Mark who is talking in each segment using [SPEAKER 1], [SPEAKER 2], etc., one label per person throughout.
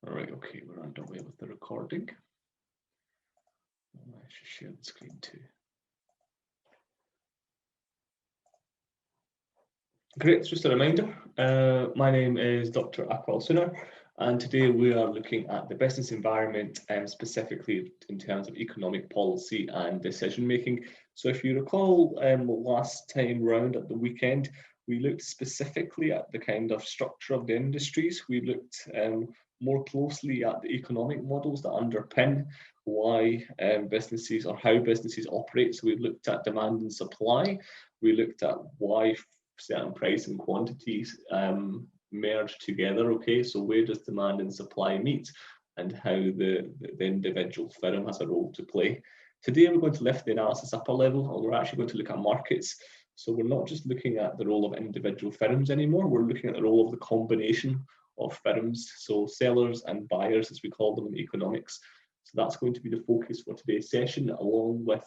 [SPEAKER 1] All right, okay, we're underway with the recording. I should share the screen too. Great, just a reminder, my name is Dr. Akwal Sunar, and today we are looking at the business environment, specifically in terms of economic policy and decision making. So if you recall, last time round at the weekend, we looked specifically at the kind of structure of the industries. We looked more closely at the economic models that underpin why businesses or how businesses operate. So we looked at demand and supply. We looked at why certain price and quantities merge together. Okay, so where does demand and supply meet, and how the individual firm has a role to play. Today we're going to lift the analysis up a level, and we're actually going to look at markets. So we're not just looking at the role of individual firms anymore, we're looking at the role of the combination of firms, so sellers and buyers as we call them in economics. So that's going to be the focus for today's session, along with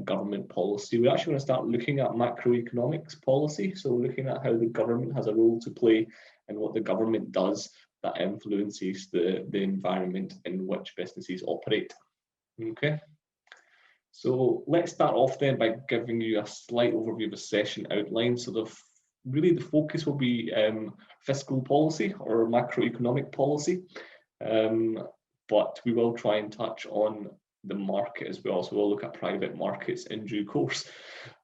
[SPEAKER 1] government policy. We're actually going to start looking at macroeconomics policy, so looking at how the government has a role to play and what the government does that influences the environment in which businesses operate. Okay, so let's start off then by giving you a slight overview of the session outline. So really the focus will be fiscal policy or macroeconomic policy, but we will try and touch on the market as well. So we'll look at private markets in due course.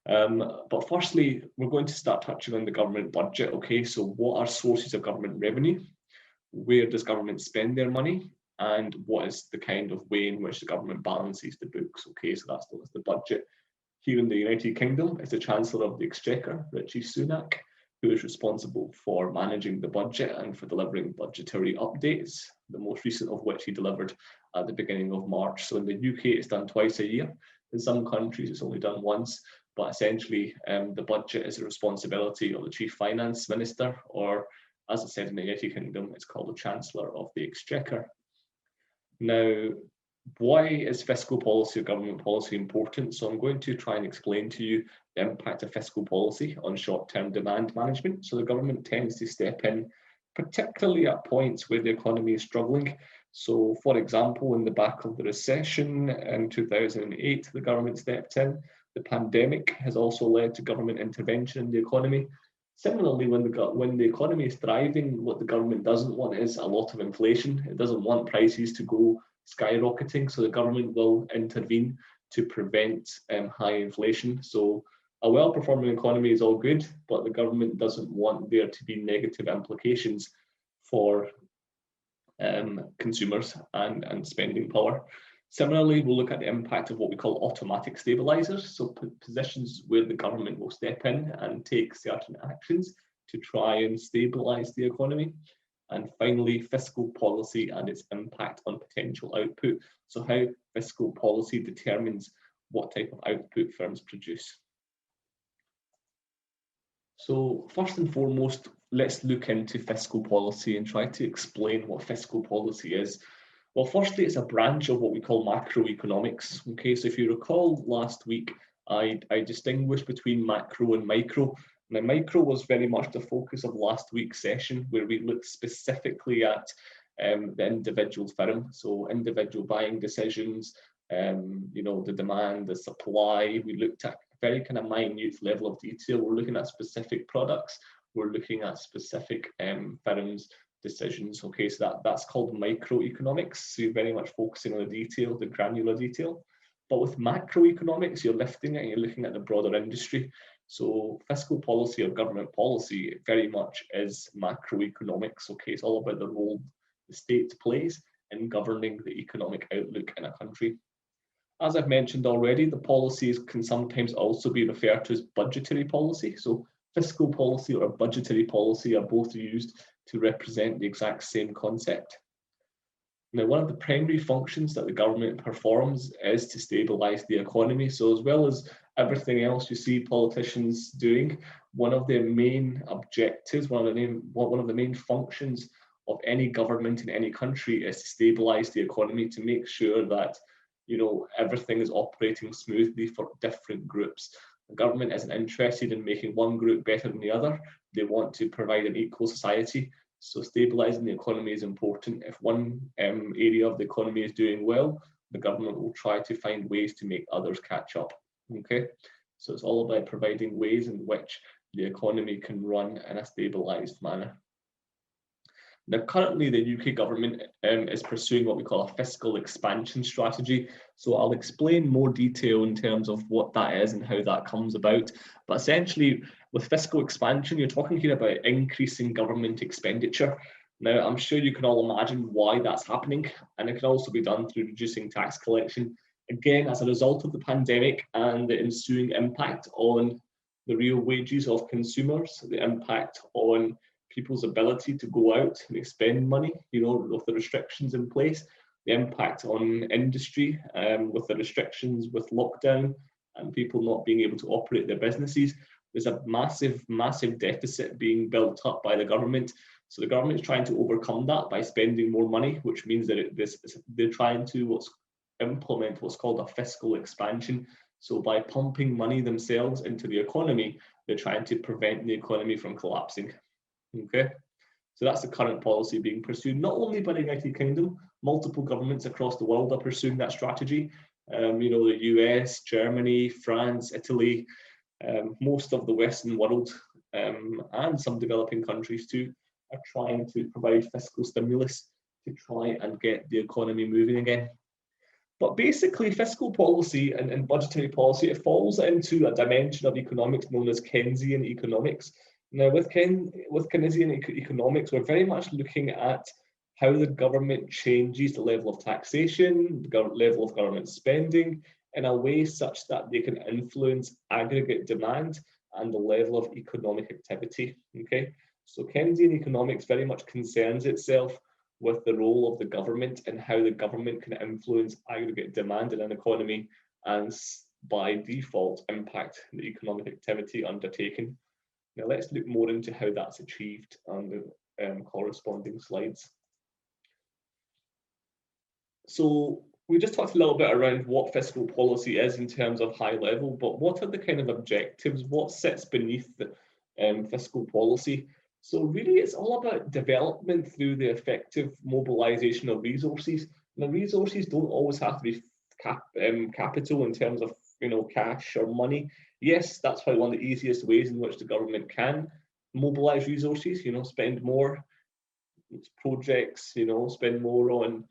[SPEAKER 1] But firstly, we're going to start touching on the government budget. Okay, so what are sources of government revenue? Where does government spend their money? And what is the kind of way in which the government balances the books? Okay, so that's the budget. Here in the United Kingdom, it's the Chancellor of the Exchequer, Rishi Sunak, who is responsible for managing the budget and for delivering budgetary updates, the most recent of which he delivered at the beginning of March. So in the UK, it's done twice a year. In some countries, it's only done once, but essentially the budget is the responsibility of the Chief Finance Minister, or as it said in the United Kingdom, it's called the Chancellor of the Exchequer. Now, why is fiscal policy or government policy important? So I'm going to try and explain to you the impact of fiscal policy on short-term demand management. So the government tends to step in, particularly at points where the economy is struggling. So for example, in the back of the recession in 2008, the government stepped in. The pandemic has also led to government intervention in the economy. Similarly, when the economy is thriving, what the government doesn't want is a lot of inflation. It doesn't want prices to go skyrocketing, so the government will intervene to prevent high inflation. So a well-performing economy is all good, but the government doesn't want there to be negative implications for consumers and spending power. Similarly, we'll look at the impact of what we call automatic stabilizers, so positions where the government will step in and take certain actions to try and stabilize the economy. And finally, fiscal policy and its impact on potential output. So how fiscal policy determines what type of output firms produce. So first and foremost, let's look into fiscal policy and try to explain what fiscal policy is. Well, firstly, it's a branch of what we call macroeconomics. Okay, so if you recall last week, I distinguished between macro and micro. Now, micro was very much the focus of last week's session, where we looked specifically at the individual firm, so individual buying decisions, the demand, the supply. We looked at a very kind of minute level of detail. We're looking at specific products. We're looking at specific firms' decisions. Okay, so that's called microeconomics. So you're very much focusing on the detail, the granular detail. But with macroeconomics, you're lifting it and you're looking at the broader industry. So fiscal policy or government policy very much is macroeconomics. Okay, it's all about the role the state plays in governing the economic outlook in a country. As I've mentioned already, the policies can sometimes also be referred to as budgetary policy. So fiscal policy or budgetary policy are both used to represent the exact same concept. Now, one of the primary functions that the government performs is to stabilize the economy. So as well as everything else you see politicians doing, one of their main objectives, one of the main functions of any government in any country is to stabilize the economy, to make sure that everything is operating smoothly for different groups. The government isn't interested in making one group better than the other. They want to provide an equal society So stabilising the economy is important. If one area of the economy is doing well, the government will try to find ways to make others catch up. Okay, so it's all about providing ways in which the economy can run in a stabilised manner. Now, currently, the UK government is pursuing what we call a fiscal expansion strategy. So I'll explain more detail in terms of what that is and how that comes about. But essentially, with fiscal expansion, you're talking here about increasing government expenditure. Now, I'm sure you can all imagine why that's happening, and it can also be done through reducing tax collection. Again, as a result of the pandemic and the ensuing impact on the real wages of consumers, the impact on people's ability to go out and spend money, with the restrictions in place, the impact on industry with the restrictions with lockdown and people not being able to operate their businesses. There's a massive, massive deficit being built up by the government. So the government is trying to overcome that by spending more money, which means that they're trying to implement what's called a fiscal expansion. So by pumping money themselves into the economy, they're trying to prevent the economy from collapsing. Okay, so that's the current policy being pursued, not only by the United Kingdom, multiple governments across the world are pursuing that strategy. The US, Germany, France, Italy, most of the Western world, and some developing countries too, are trying to provide fiscal stimulus to try and get the economy moving again. But basically, fiscal policy and budgetary policy, it falls into a dimension of economics known as Keynesian economics. Now, with Keynesian economics, we're very much looking at how the government changes the level of taxation, the level of government spending, in a way such that they can influence aggregate demand and the level of economic activity. Okay, so Keynesian economics very much concerns itself with the role of the government and how the government can influence aggregate demand in an economy and by default impact the economic activity undertaken. Now let's look more into how that's achieved on the corresponding slides. So we just talked a little bit around what fiscal policy is in terms of high level, but what are the kind of objectives? What sits beneath the fiscal policy? So really it's all about development through the effective mobilization of resources. Now resources don't always have to be capital in terms of cash or money. Yes, that's probably one of the easiest ways in which the government can mobilize resources, spend more projects, spend more on,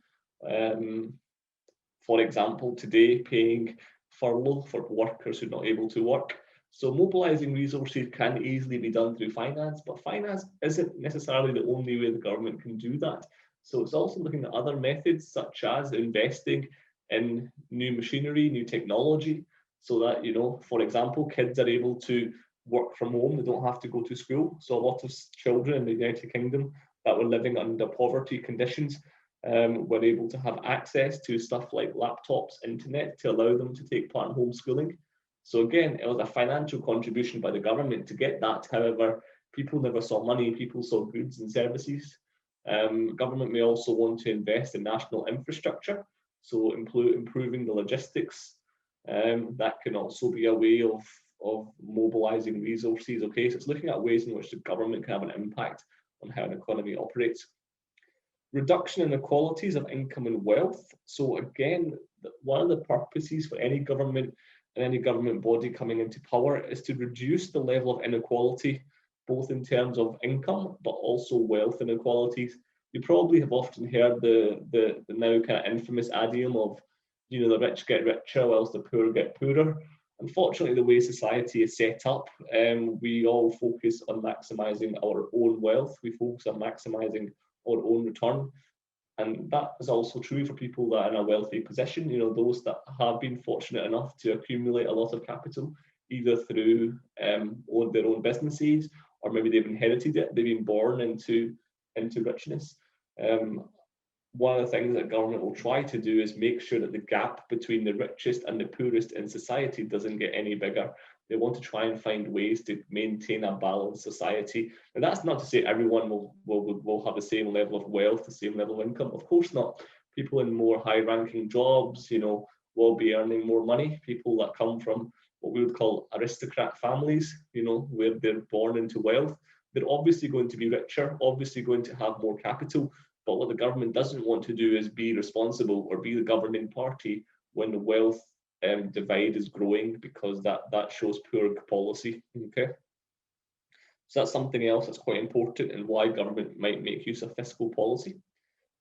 [SPEAKER 1] for example, today paying furlough for workers who are not able to work. So mobilizing resources can easily be done through finance, but finance isn't necessarily the only way the government can do that. So it's also looking at other methods such as investing in new machinery, new technology, so that, for example, kids are able to work from home, they don't have to go to school. So a lot of children in the United Kingdom that were living under poverty conditions were able to have access to stuff like laptops, internet, to allow them to take part in homeschooling. So again, it was a financial contribution by the government to get that. However, people never saw money, people saw goods and services. Government may also want to invest in national infrastructure, so improving the logistics. That can also be a way of mobilizing resources. Okay, so it's looking at ways in which the government can have an impact on how an economy operates. Reduction in inequalities of income and wealth. So again, one of the purposes for any government and any government body coming into power is to reduce the level of inequality, both in terms of income, but also wealth inequalities. You probably have often heard the now kind of infamous idiom of, the rich get richer whilst the poor get poorer. Unfortunately, the way society is set up, we all focus on maximizing our own wealth. We focus on maximizing our own return. And that is also true for people that are in a wealthy position, those that have been fortunate enough to accumulate a lot of capital, either through their own businesses, or maybe they've inherited it, they've been born into richness. One of the things that government will try to do is make sure that the gap between the richest and the poorest in society doesn't get any bigger. They want to try and find ways to maintain a balanced society. And that's not to say everyone will have the same level of wealth, the same level of income. Of course not. People in more high-ranking jobs, will be earning more money. People that come from what we would call aristocrat families, where they're born into wealth, they're obviously going to be richer, obviously going to have more capital, but what the government doesn't want to do is be responsible or be the governing party when the wealth divide is growing, because that shows poor policy. Okay, so that's something else that's quite important and why government might make use of fiscal policy.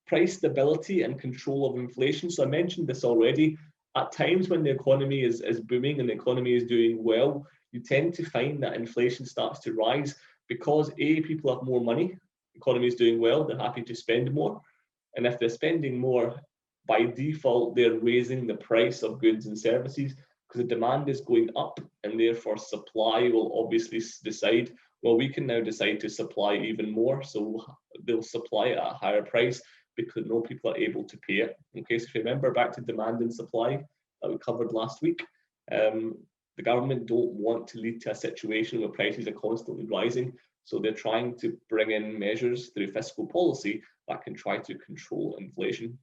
[SPEAKER 1] Price stability and control of inflation. So I mentioned this already. At times when the economy is booming and the economy is doing well, you tend to find that inflation starts to rise because A, people have more money, the economy is doing well, they're happy to spend more. And if they're spending more, by default, they're raising the price of goods and services because the demand is going up, and therefore supply will obviously decide, well, we can now decide to supply even more. So they'll supply it at a higher price because no people are able to pay it. Okay, so if you remember back to demand and supply that we covered last week, the government don't want to lead to a situation where prices are constantly rising. So they're trying to bring in measures through fiscal policy that can try to control inflation.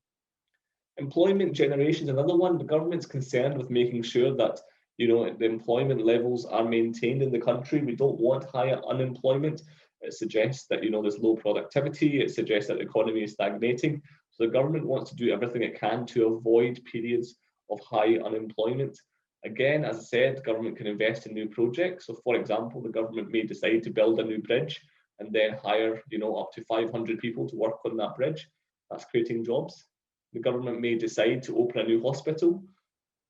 [SPEAKER 1] Employment generation is another one. The government's concerned with making sure that the employment levels are maintained in the country. We don't want higher unemployment. It suggests that there's low productivity. It suggests that the economy is stagnating. So the government wants to do everything it can to avoid periods of high unemployment. Again, as I said, the government can invest in new projects. So for example, the government may decide to build a new bridge and then hire up to 500 people to work on that bridge. That's creating jobs. The government may decide to open a new hospital.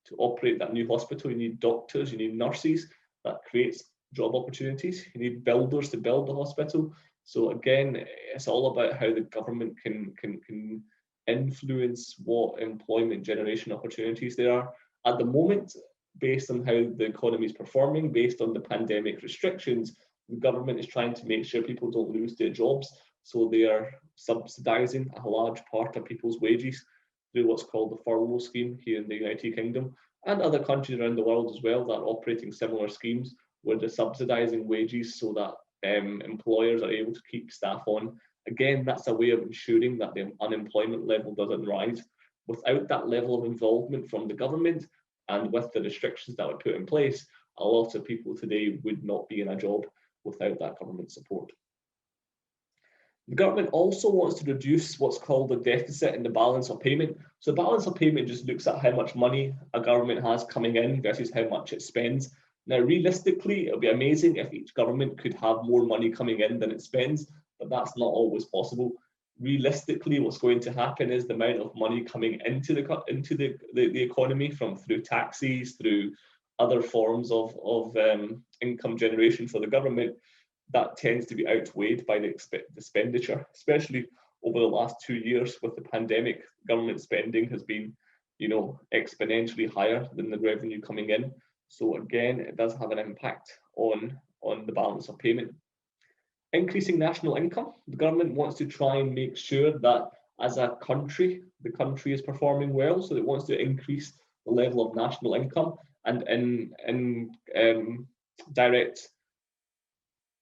[SPEAKER 1] To operate that new hospital, you need doctors, you need nurses. That creates job opportunities. You need builders to build the hospital. So again, it's all about how the government can influence what employment generation opportunities there are. At the moment, based on how the economy is performing, based on the pandemic restrictions, the government is trying to make sure people don't lose their jobs. So they are subsidising a large part of people's wages through what's called the furlough scheme here in the United Kingdom, and other countries around the world as well that are operating similar schemes where they're subsidising wages so that employers are able to keep staff on. Again, that's a way of ensuring that the unemployment level doesn't rise. Without that level of involvement from the government and with the restrictions that were put in place, a lot of people today would not be in a job without that government support. The government also wants to reduce what's called the deficit in the balance of payment. So the balance of payment just looks at how much money a government has coming in versus how much it spends. Now, realistically, it would be amazing if each government could have more money coming in than it spends, but that's not always possible. Realistically, what's going to happen is the amount of money coming into the economy through taxes, through other forms of income generation for the government, that tends to be outweighed by the expenditure, especially over the last 2 years with the pandemic. Government spending has been, exponentially higher than the revenue coming in. So again, it does have an impact on the balance of payment. Increasing national income. The government wants to try and make sure that as a country, the country is performing well. So it wants to increase the level of national income, and in direct,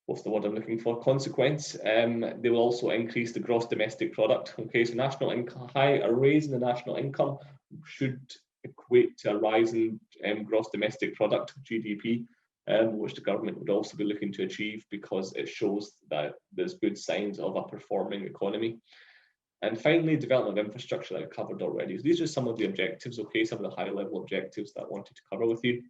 [SPEAKER 1] what's the word I'm looking for, consequence, they will also increase the gross domestic product. Okay, so national income, a raise in the national income should equate to a rise in gross domestic product, GDP, which the government would also be looking to achieve because it shows that there's good signs of a performing economy. And finally, development of infrastructure that I've covered already. So these are some of the objectives, okay, some of the high level objectives that I wanted to cover with you.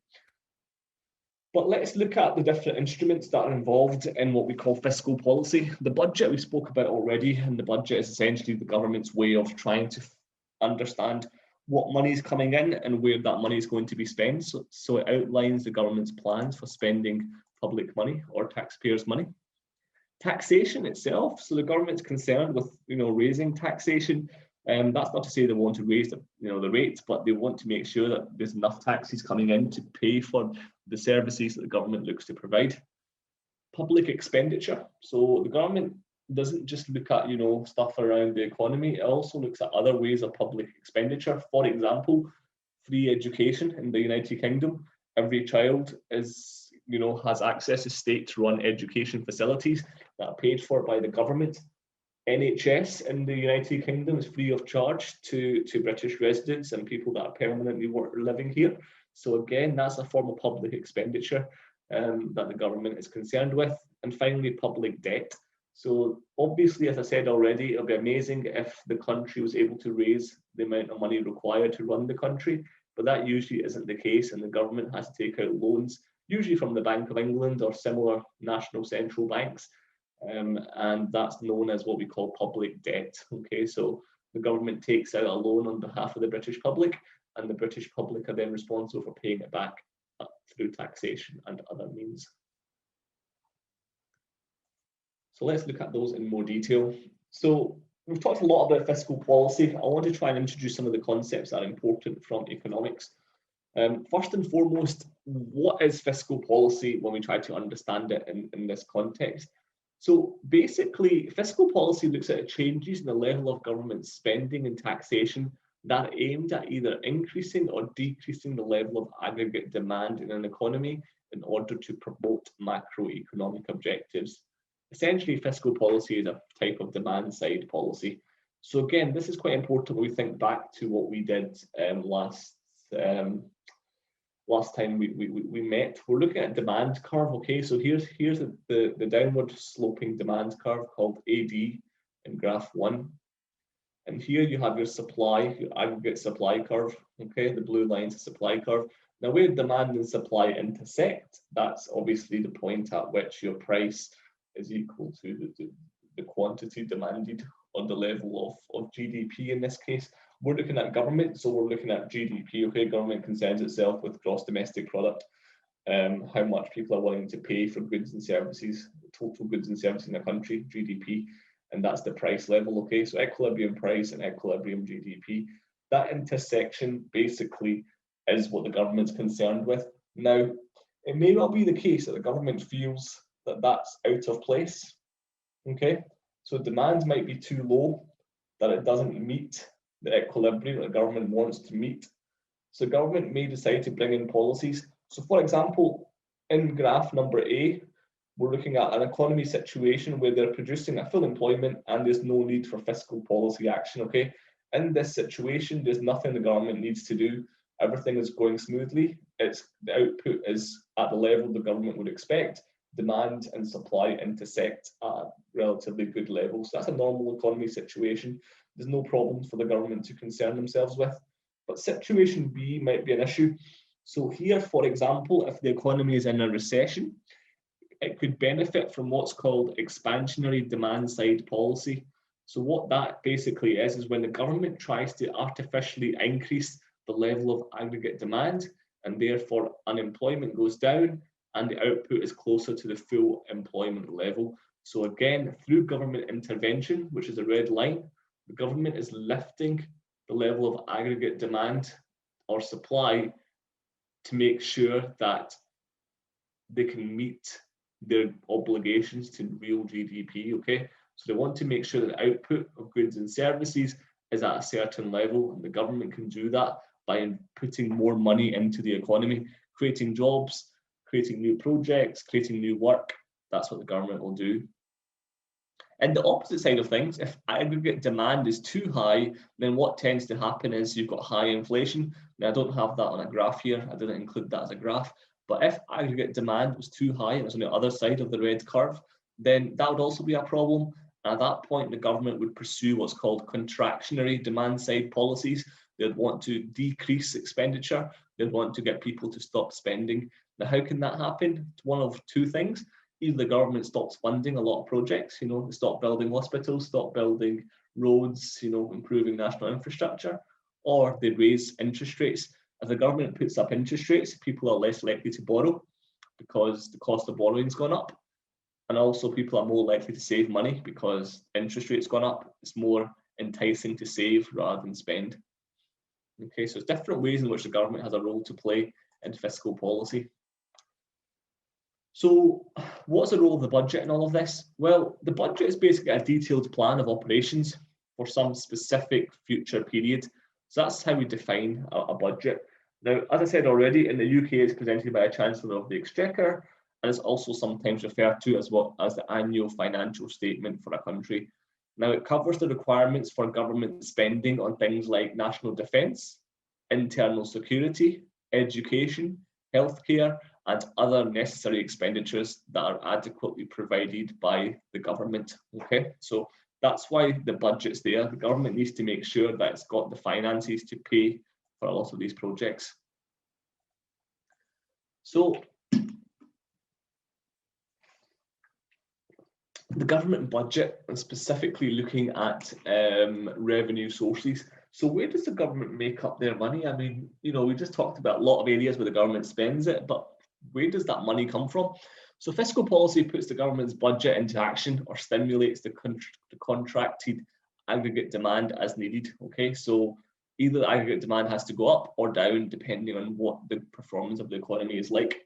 [SPEAKER 1] But let's look at the different instruments that are involved in what we call fiscal policy. The budget we spoke about already, and the budget is essentially the government's way of trying to understand what money is coming in and where that money is going to be spent. So it outlines the government's plans for spending public money or taxpayers' money. Taxation itself, so the government's concerned with raising taxation. That's not to say they want to raise the rates, but they want to make sure that there's enough taxes coming in to pay for the services that the government looks to provide. Public expenditure. So the government doesn't just look at stuff around the economy, it also looks at other ways of public expenditure. For example, free education in the United Kingdom. Every child has access to state-run education facilities that are paid for by the government. NHS in the United Kingdom is free of charge to British residents and people that are permanently living here. So again, that's a form of public expenditure. that the government is concerned with. And finally, public debt. So obviously, as I said already, it'll be amazing if the country was able to raise the amount of money required to run the country, but that usually isn't the case, and the government has to take out loans, usually from the Bank of England or similar national central banks, and that's known as what we call public debt. Okay, so the government takes out a loan on behalf of the British public, and the British public are then responsible for paying it back through taxation and other means. So let's look at those in more detail. So we've talked a lot about fiscal policy. I want to try and introduce some of the concepts that are important from economics. First and foremost, what is fiscal policy when we try to understand it in this context? So basically, fiscal policy looks at changes in the level of government spending and taxation that are aimed at either increasing or decreasing the level of aggregate demand in an economy in order to promote macroeconomic objectives. Essentially, fiscal policy is a type of demand side policy. So again, this is quite important when we think back to what we did last time we met. We're looking at demand curve. Okay, so here's the downward sloping demand curve called AD in graph 1. And here you have your supply, your aggregate supply curve. Okay, the blue line is the supply curve. Now where demand and supply intersect, that's obviously the point at which your price is equal to the quantity demanded on the level of GDP in this case. We're looking at government, so we're looking at GDP. Okay, government concerns itself with gross domestic product, how much people are willing to pay for goods and services, total goods and services in a country, GDP, and that's the price level. Okay, so equilibrium price and equilibrium GDP. That intersection basically is what the government's concerned with. Now, it may well be the case that the government feels that that's out of place. Okay, so demand might be too low, that it doesn't meet the equilibrium that the government wants to meet. So government may decide to bring in policies. So for example, in graph number A, we're looking at an economy situation where they're producing a full employment and there's no need for fiscal policy action. Okay, in this situation, there's nothing the government needs to do. Everything is going smoothly. The output is at the level the government would expect. Demand and supply intersect at relatively good levels. So that's a normal economy situation. There's no problems for the government to concern themselves with. But situation B might be an issue. So here, for example, if the economy is in a recession, it could benefit from what's called expansionary demand side policy. So what that basically is when the government tries to artificially increase the level of aggregate demand, and therefore unemployment goes down and the output is closer to the full employment level. So again, through government intervention, which is a red line, the government is lifting the level of aggregate demand or supply to make sure that they can meet their obligations to real GDP. Okay, so they want to make sure that the output of goods and services is at a certain level, and the government can do that by putting more money into the economy, creating jobs, creating new projects, creating new work. That's what the government will do. And the opposite side of things, if aggregate demand is too high, then what tends to happen is you've got high inflation. Now, I don't have that on a graph here. I didn't include that as a graph. But if aggregate demand was too high and it was on the other side of the red curve, then that would also be a problem. And at that point, the government would pursue what's called contractionary demand side policies. They'd want to decrease expenditure. They'd want to get people to stop spending. Now, how can that happen? It's one of two things. Either the government stops funding a lot of projects, they stop building hospitals, stop building roads, improving national infrastructure, or they raise interest rates. If the government puts up interest rates, people are less likely to borrow because the cost of borrowing's gone up. And also people are more likely to save money because interest rates gone up. It's more enticing to save rather than spend. Okay, so it's different ways in which the government has a role to play in fiscal policy. So what's the role of the budget in all of this? Well, the budget is basically a detailed plan of operations for some specific future period. So that's how we define a budget. Now, as I said already, in the UK, it's presented by a Chancellor of the Exchequer, and it's also sometimes referred to as the annual financial statement for a country. Now, it covers the requirements for government spending on things like national defence, internal security, education, healthcare, and other necessary expenditures that are adequately provided by the government. Okay, so that's why the budget's there. The government needs to make sure that it's got the finances to pay for a lot of these projects. So the government budget, and specifically looking at revenue sources. So where does the government make up their money? I mean, you know, we just talked about a lot of areas where the government spends it, but where does that money come from? So fiscal policy puts the government's budget into action or stimulates the contracted aggregate demand as needed. Okay, so either the aggregate demand has to go up or down depending on what the performance of the economy is like.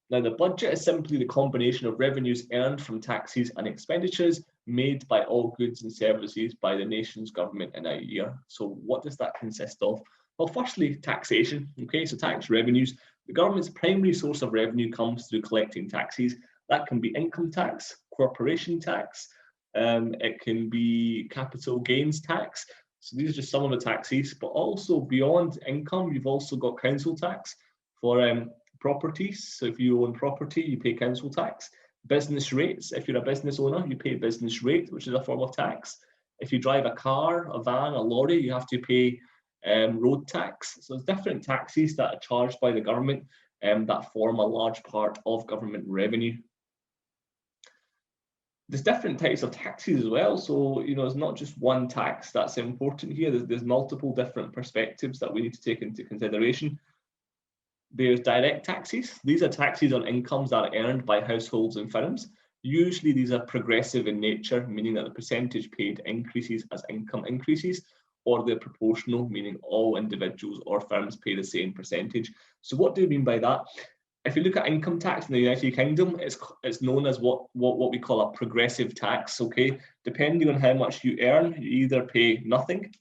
[SPEAKER 1] Now, the budget is simply the combination of revenues earned from taxes and expenditures made by all goods and services by the nation's government in a year. So what does that consist of? Well, firstly, taxation. Okay, so tax revenues. The government's primary source of revenue comes through collecting taxes. That can be income tax, corporation tax, it can be capital gains tax. So these are just some of the taxes, but also beyond income, you've also got council tax for properties. So if you own property, you pay council tax. Business rates, if you're a business owner, you pay business rate, which is a form of tax. If you drive a car, a van, a lorry, you have to pay road tax. So there's different taxes that are charged by the government that form a large part of government revenue. There's different types of taxes as well. So, you know, it's not just one tax that's important here. There's multiple different perspectives that we need to take into consideration. There's direct taxes. These are taxes on incomes that are earned by households and firms. Usually these are progressive in nature, meaning that the percentage paid increases as income increases, or they're proportional, meaning all individuals or firms pay the same percentage. So what do we mean by that? If you look at income tax in the United Kingdom, it's known as what we call a progressive tax. Okay, depending on how much you earn, you either pay nothing,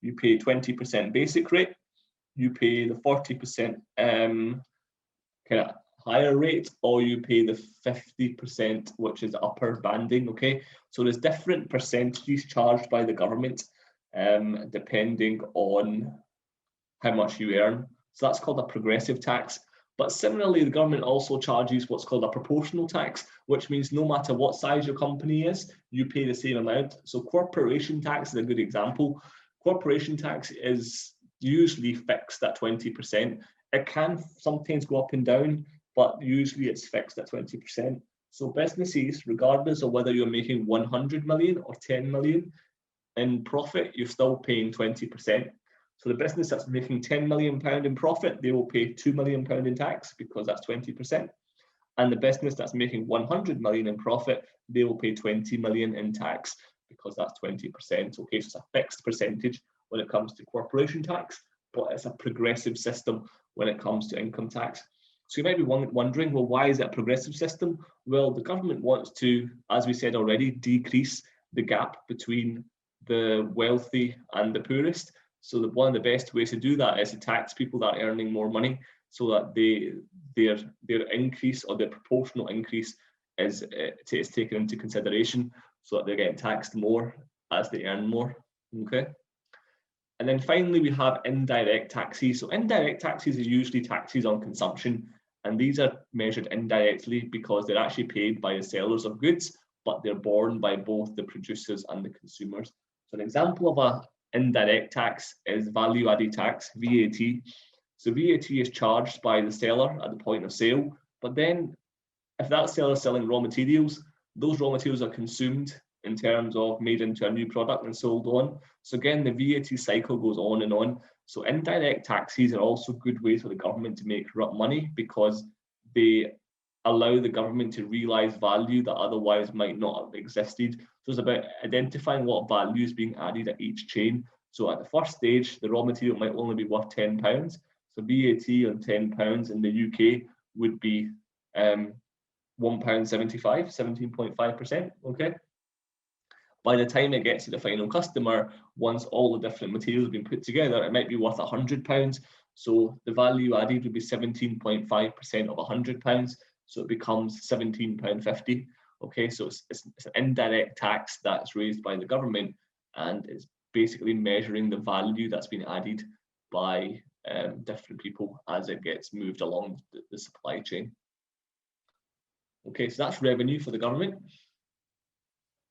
[SPEAKER 1] you pay 20% basic rate, you pay the 40% kind of higher rate, or you pay the 50%, which is upper banding. Okay, so there's different percentages charged by the government depending on how much you earn. So that's called a progressive tax. But similarly, the government also charges what's called a proportional tax, which means no matter what size your company is, you pay the same amount. So corporation tax is a good example. Corporation tax is usually fixed at 20%. It can sometimes go up and down, but usually it's fixed at 20%. So businesses, regardless of whether you're making 100 million or 10 million in profit, you're still paying 20%. So the business that's making £10 million in profit, they will pay £2 million in tax because that's 20%. And the business that's making 100 million in profit, they will pay 20 million in tax because that's 20%. Okay, so it's a fixed percentage when it comes to corporation tax, but it's a progressive system when it comes to income tax. So you might be wondering, well, why is it a progressive system? Well, the government wants to, as we said already, decrease the gap between the wealthy and the poorest. So one of the best ways to do that is to tax people that are earning more money, so that their increase or their proportional increase is taken into consideration, so that they're getting taxed more as they earn more. Okay. And then finally, we have indirect taxes. So indirect taxes is usually taxes on consumption, and these are measured indirectly because they're actually paid by the sellers of goods, but they're borne by both the producers and the consumers. So an example of a indirect tax is value added tax, VAT. So VAT is charged by the seller at the point of sale, but then if that seller is selling raw materials, those raw materials are consumed in terms of made into a new product and sold on. So again, the VAT cycle goes on and on. So indirect taxes are also good ways for the government to make money because they allow the government to realise value that otherwise might not have existed. So it's about identifying what value is being added at each chain. So at the first stage, the raw material might only be worth £10. So VAT on £10 in the UK would be £1.75, 17.5%. Okay. By the time it gets to the final customer, once all the different materials have been put together, it might be worth £100. So the value added would be 17.5% of £100. So it becomes £17.50. Okay, so it's an indirect tax that's raised by the government, and it's basically measuring the value that's been added by different people as it gets moved along the supply chain. Okay, so that's revenue for the government.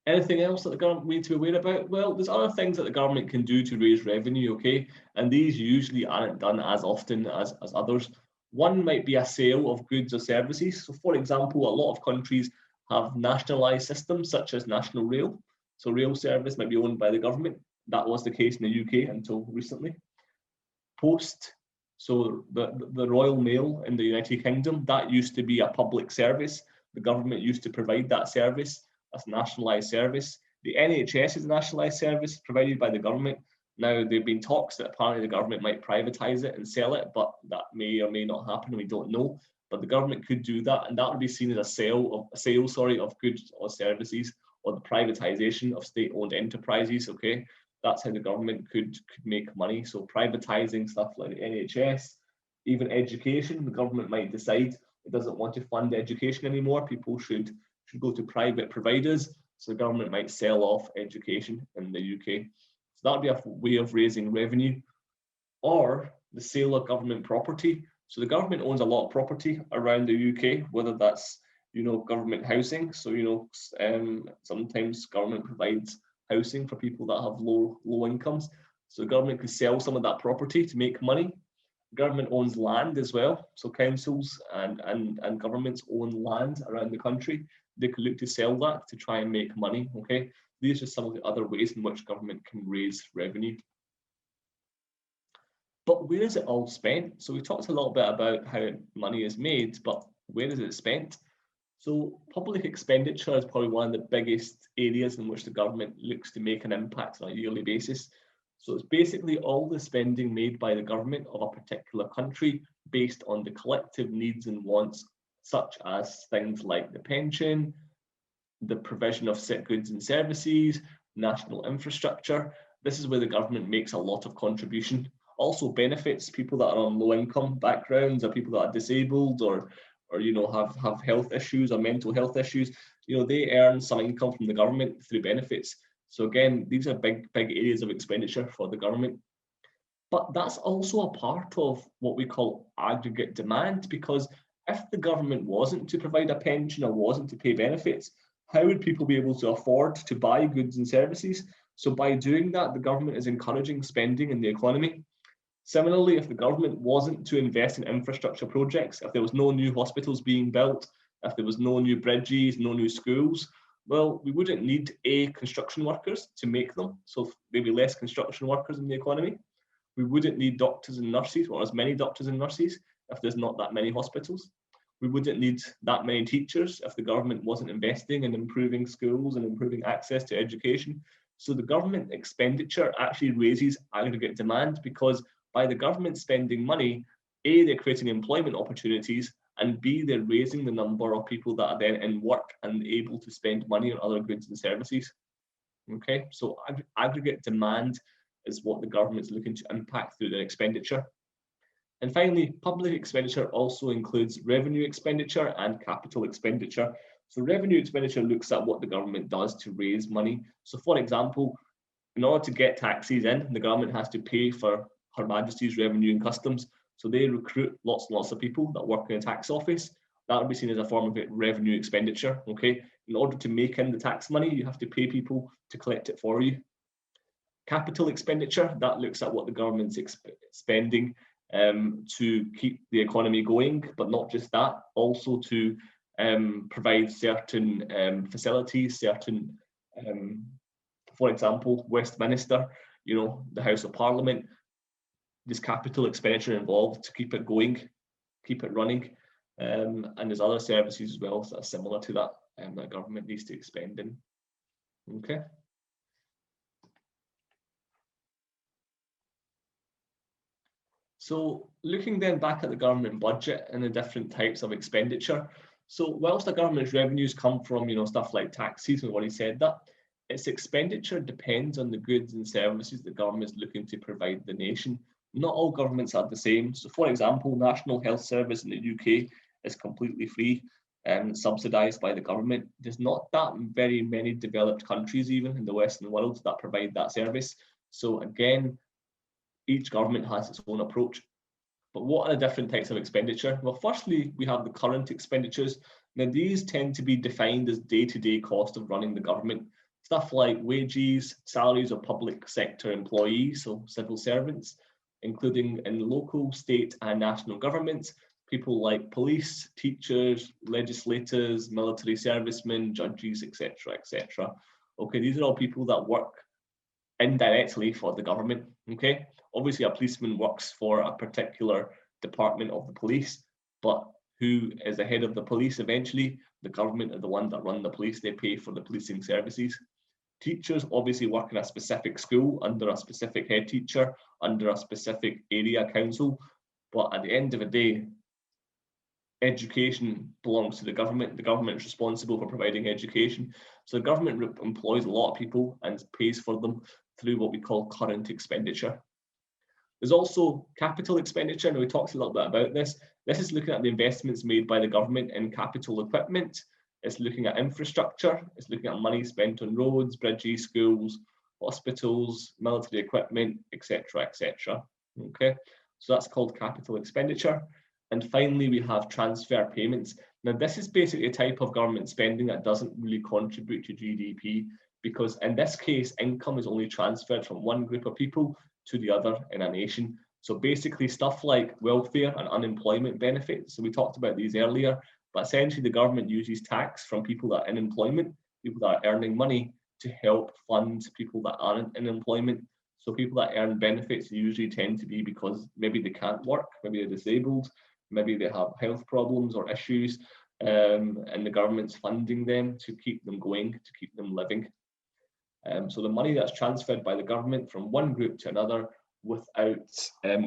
[SPEAKER 1] Anything else that the government needs to be aware about? Well, there's other things that the government can do to raise revenue, okay? And these usually aren't done as often as others. One might be a sale of goods or services. So for example, a lot of countries have nationalised systems such as National Rail. So rail service might be owned by the government. That was the case in the UK until recently. Post, so the Royal Mail in the United Kingdom, that used to be a public service. The government used to provide that service. That's a nationalised service. The NHS is a nationalised service provided by the government. Now, there have been talks that apparently the government might privatise it and sell it, but that may or may not happen, we don't know. But the government could do that, and that would be seen as a sale of goods or services, or the privatisation of state-owned enterprises, okay? That's how the government could make money. So privatising stuff like the NHS, even education, the government might decide it doesn't want to fund education anymore. People should go to private providers. So the government might sell off education in the UK. So that would be a way of raising revenue. Or the sale of government property. So the government owns a lot of property around the UK, whether that's, government housing. So, sometimes government provides housing for people that have low incomes. So the government could sell some of that property to make money. Government owns land as well. So councils and governments own land around the country. They could look to sell that to try and make money, okay? These are some of the other ways in which government can raise revenue. But where is it all spent? So we talked a little bit about how money is made, but where is it spent? So public expenditure is probably one of the biggest areas in which the government looks to make an impact on a yearly basis. So it's basically all the spending made by the government of a particular country based on the collective needs and wants, such as things like the pension, the provision of goods and services, national infrastructure. This is where the government makes a lot of contribution. Also benefits people that are on low income backgrounds, or people that are disabled, or have health issues or mental health issues. They earn some income from the government through benefits. So again, these are big areas of expenditure for the government. But that's also a part of what we call aggregate demand, because if the government wasn't to provide a pension or wasn't to pay benefits, how would people be able to afford to buy goods and services? So by doing that, the government is encouraging spending in the economy. Similarly, if the government wasn't to invest in infrastructure projects, if there was no new hospitals being built, if there was no new bridges, no new schools, well, we wouldn't need construction workers to make them. So maybe less construction workers in the economy. We wouldn't need doctors and nurses, or as many doctors and nurses, if there's not that many hospitals. We wouldn't need that many teachers if the government wasn't investing in improving schools and improving access to education. So the government expenditure actually raises aggregate demand, because by the government spending money, A, they're creating employment opportunities, and B, they're raising the number of people that are then in work and able to spend money on other goods and services. Okay, so aggregate demand is what the government's looking to impact through their expenditure. And finally, public expenditure also includes revenue expenditure and capital expenditure. So revenue expenditure looks at what the government does to raise money. So for example, in order to get taxes in, the government has to pay for Her Majesty's Revenue and Customs. So they recruit lots and lots of people that work in a tax office. That would be seen as a form of revenue expenditure, okay? In order to make in the tax money, you have to pay people to collect it for you. Capital expenditure, that looks at what the government's spending to keep the economy going, but not just that, also to provide certain facilities, certain, for example, Westminster, the House of Parliament, there's capital expenditure involved to keep it going, keep it running, and there's other services as well that are similar to that that government needs to expend in. Okay. So looking then back at the government budget and the different types of expenditure. So whilst the government's revenues come from stuff like taxes, we've already said that, its expenditure depends on the goods and services the government is looking to provide the nation. Not all governments are the same. So for example, National Health Service in the UK is completely free and subsidised by the government. There's not that very many developed countries, even in the Western world, that provide that service. So again, each government has its own approach. But what are the different types of expenditure? Well, firstly, we have the current expenditures. Now, these tend to be defined as day-to-day cost of running the government. Stuff like wages, salaries of public sector employees, so civil servants, including in local, state and national governments, people like police, teachers, legislators, military servicemen, judges, etc., etc. Okay, these are all people that work indirectly for the government. Okay, obviously a policeman works for a particular department of the police, but who is the head of the police eventually? The government are the ones that run the police. They pay for the policing services. Teachers obviously work in a specific school under a specific head teacher, under a specific area council, but at the end of the day, education belongs to the government. The government is responsible for providing education. So the government employs a lot of people and pays for them through what we call current expenditure. There's also capital expenditure, and we talked a little bit about this. This is looking at the investments made by the government in capital equipment. It's looking at infrastructure. It's looking at money spent on roads, bridges, schools, hospitals, military equipment, etc., etc. Okay, so that's called capital expenditure. And finally, we have transfer payments. Now, this is basically a type of government spending that doesn't really contribute to GDP, because in this case, income is only transferred from one group of people to the other in a nation. So basically stuff like welfare and unemployment benefits. So we talked about these earlier, but essentially the government uses tax from people that are in employment, people that are earning money, to help fund people that aren't in employment. So people that earn benefits usually tend to be because maybe they can't work, maybe they're disabled, maybe they have health problems or issues, and the government's funding them to keep them going, to keep them living. So the money that's transferred by the government from one group to another without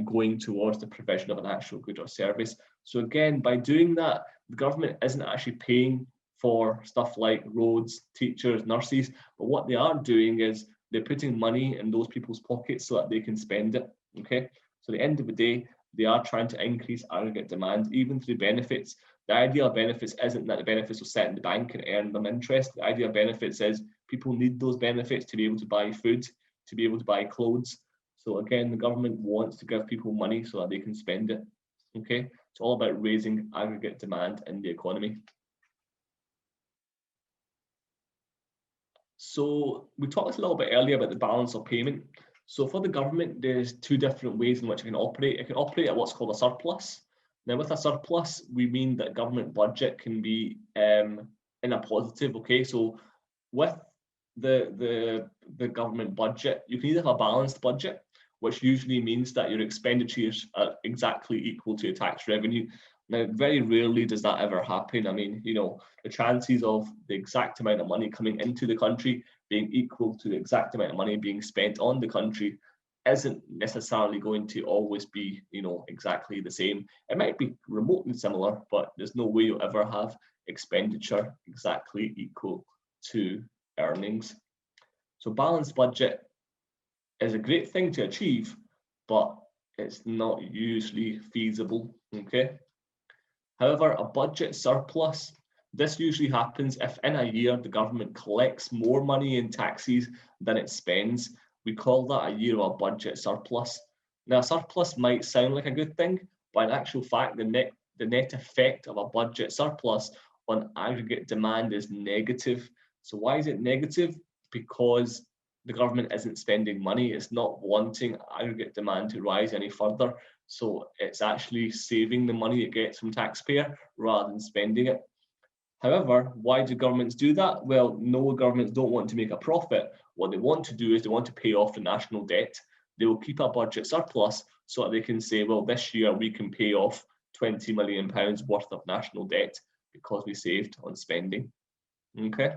[SPEAKER 1] going towards the provision of an actual good or service. So again, by doing that, the government isn't actually paying for stuff like roads, teachers, nurses, but what they are doing is they're putting money in those people's pockets so that they can spend it. Okay, so at the end of the day, they are trying to increase aggregate demand, even through benefits. The idea of benefits isn't that the benefits will sit in the bank and earn them interest. The idea of benefits is people need those benefits to be able to buy food, to be able to buy clothes. So again, the government wants to give people money so that they can spend it. Okay, it's all about raising aggregate demand in the economy. So we talked a little bit earlier about the balance of payment. So for the government, there's two different ways in which it can operate. It can operate at what's called a surplus. Now, with a surplus, we mean that government budget can be in a positive. Okay, so with the government budget, you can either have a balanced budget, which usually means that your expenditures are exactly equal to your tax revenue. Now, very rarely does that ever happen. I mean, you know, the chances of the exact amount of money coming into the country being equal to the exact amount of money being spent on the country isn't necessarily going to always be, you know, exactly the same. It might be remotely similar, but there's no way you'll ever have expenditure exactly equal to earnings. So balanced budget is a great thing to achieve, but it's not usually feasible. Okay. However, a budget surplus, this usually happens if in a year the government collects more money in taxes than it spends. We call that a year of a budget surplus. Now, a surplus might sound like a good thing, but in actual fact, the net effect of a budget surplus on aggregate demand is negative. So why is it negative? Because the government isn't spending money. It's not wanting aggregate demand to rise any further. So it's actually saving the money it gets from taxpayer rather than spending it. However, why do governments do that? Well, no, governments don't want to make a profit. What they want to do is they want to pay off the national debt. They will keep a budget surplus so that they can say, well, this year we can pay off £20 million worth of national debt because we saved on spending. Okay,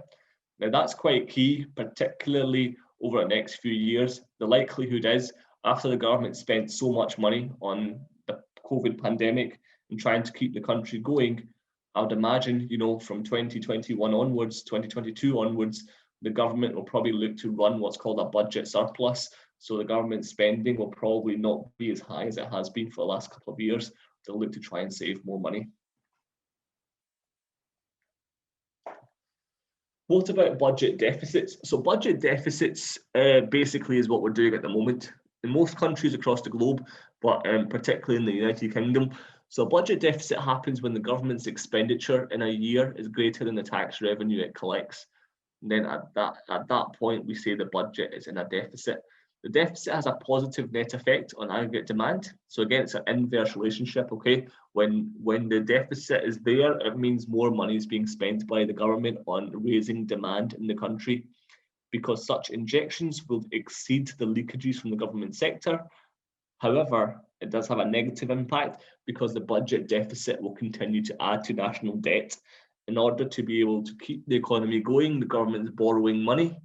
[SPEAKER 1] now that's quite key, particularly over the next few years. The likelihood is, after the government spent so much money on the COVID pandemic and trying to keep the country going, I would imagine, you know, from 2021 onwards, 2022 onwards, the government will probably look to run what's called a budget surplus. So the government spending will probably not be as high as it has been for the last couple of years. They'll look to try and save more money. What about budget deficits? So budget deficits basically is what we're doing at the moment. in most countries across the globe, but particularly in the United Kingdom. So a budget deficit happens when the government's expenditure in a year is greater than the tax revenue it collects. And then at that point, we say the budget is in a deficit. The deficit has a positive net effect on aggregate demand. So again, it's an inverse relationship, okay? When the deficit is there, it means more money is being spent by the government on raising demand in the country, because such injections will exceed the leakages from the government sector. However, it does have a negative impact because the budget deficit will continue to add to national debt. In order to be able to keep the economy going, the government is borrowing money,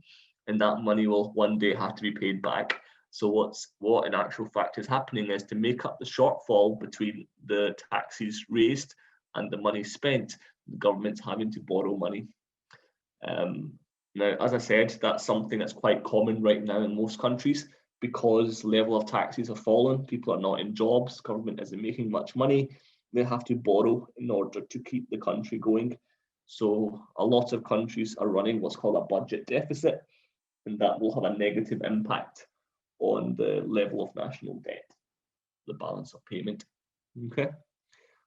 [SPEAKER 1] and that money will one day have to be paid back. So what in actual fact is happening is, to make up the shortfall between the taxes raised and the money spent, the government's having to borrow money. Now, as I said, that's something that's quite common right now in most countries, because level of taxes have fallen, people are not in jobs, government isn't making much money, they have to borrow in order to keep the country going. So a lot of countries are running what's called a budget deficit, and that will have a negative impact on the level of national debt, the balance of payment. Okay.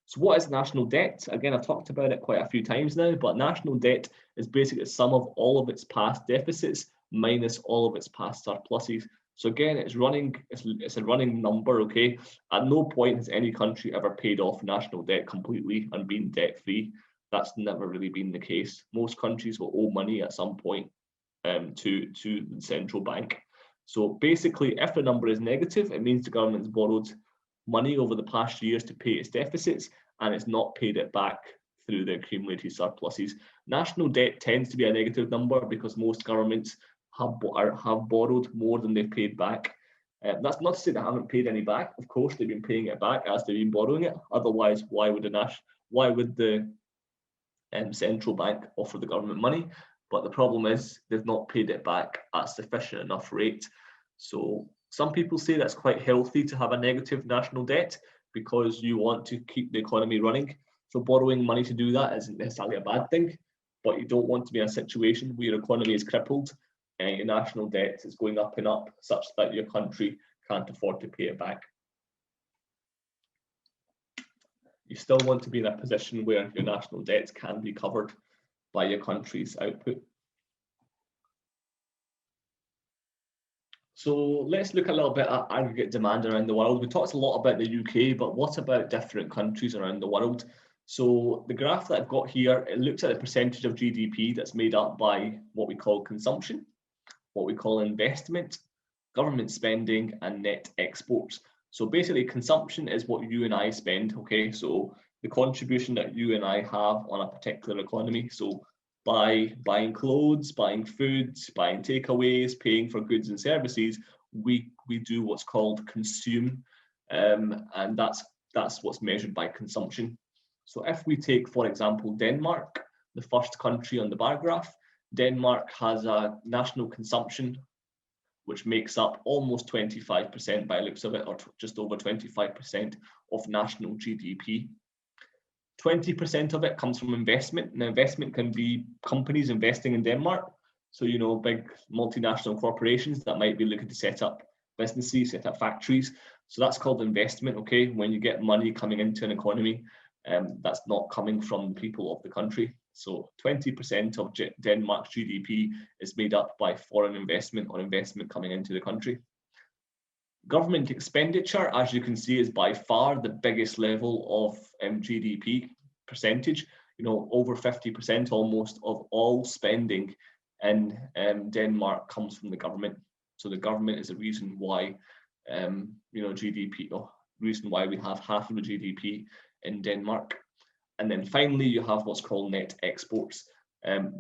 [SPEAKER 1] So what is national debt? Again, I've talked about it quite a few times now, but national debt is basically the sum of all of its past deficits minus all of its past surpluses. So again, it's a running number, okay? At no point has any country ever paid off national debt completely and been debt-free. That's never really been the case. Most countries will owe money at some point to the central bank. So basically, if the number is negative, it means the government's borrowed money over the past years to pay its deficits, and it's not paid it back through the accumulated surpluses. National debt tends to be a negative number because most governments have borrowed more than they've paid back. That's not to say they haven't paid any back. Of course, they've been paying it back as they've been borrowing it. Otherwise, why would the central bank offer the government money? But the problem is they've not paid it back at sufficient enough rate. So some people say that's quite healthy to have a negative national debt because you want to keep the economy running. So borrowing money to do that isn't necessarily a bad thing, but you don't want to be in a situation where your economy is crippled and your national debt is going up and up such that your country can't afford to pay it back. You still want to be in a position where your national debts can be covered by your country's output. So let's look a little bit at aggregate demand around the world. We talked a lot about the UK, but what about different countries around the world? So the graph that I've got here, it looks at the percentage of GDP that's made up by what we call consumption, what we call investment, government spending, and net exports. So basically, consumption is what you and I spend, okay? So the contribution that you and I have on a particular economy. So by buying clothes, buying food, buying takeaways, paying for goods and services, we do what's called consume, and that's what's measured by consumption. So if we take, for example, Denmark, the first country on the bar graph, Denmark has a national consumption which makes up almost 25% by the looks of it, or just over 25% of national GDP. 20% of it comes from investment. Now, investment can be companies investing in Denmark. So, you know, big multinational corporations that might be looking to set up businesses, set up factories. So that's called investment, okay? When you get money coming into an economy, that's not coming from the people of the country. So 20% of Denmark's GDP is made up by foreign investment or investment coming into the country. Government expenditure, as you can see, is by far the biggest level of GDP percentage. You know, over 50% almost of all spending in Denmark comes from the government. So the government is the reason why, reason why we have half of the GDP in Denmark. And then finally, you have what's called net exports.